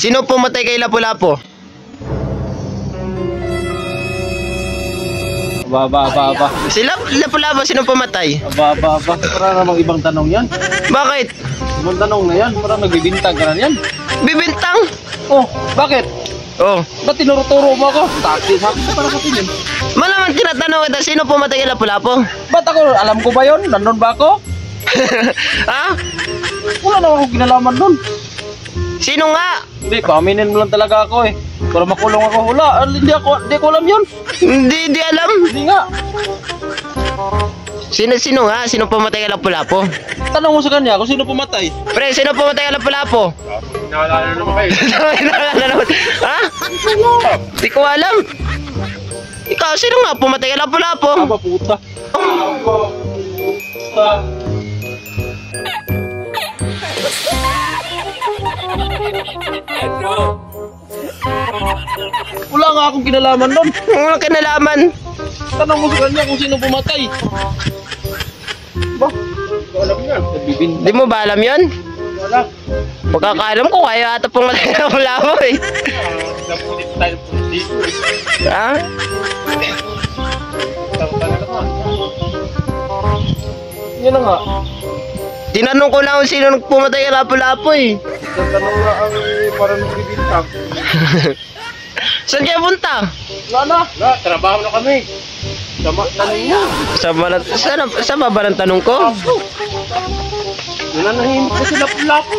Sino pumatay kay Lapu-Lapu? Aba. Si Lapu-Lapu, sino pumatay? Aba. Para namang ibang tanong yan. Bakit? Ibang tanong na yan. Parang nagbibintang ka na yan. Bibintang? Oh, bakit? Oh. Ba't tinuro-turo mo ako? Takti sa akin para sa tingin. Malaman tinatanong kita, sino pumatay kay Lapu-Lapu? Ba't ako? Alam ko ba yun? Nandun ba ako? Ha? Wala na akong kinalaman nun. Sino nga? Hindi, paaminin mo lang talaga ako eh. Para makulong ako. Wala, hindi ko alam yun. Hindi alam. Hindi nga. Sino nga? Sino pumatay kay Lapu-Lapu? Tanong mo sa kanya kung sino pumatay. Pre, sino pumatay kay Lapu-Lapu? Naalala naman kayo. Naalala naman. Ha? Hindi ko alam. Ikaw, sino nga pumatay kay Lapu-Lapu? Aba puta. Wala nga akong kinalaman nun. Wala ka nalaman. Tanong mo sa kanya kung sino pumatay. Ba? Hindi ko alam yan. Nagbibintang. Di mo ba alam yun? Wala. Pagkakaalam ko, kaya ata pumatay kay Lapu-Lapu eh. Napulit tayo dito eh. Ha? Yan na nga. Tinanong ko lang kung sino pumatay kay Lapu-Lapu eh. Tanong na ang parang nagbibintang. Saan kayo punta? Wala na. Trabaho na kami. Tanong mo. Sa baba ng tanong ko? Nananahimik ko sila Lapu-Lapu.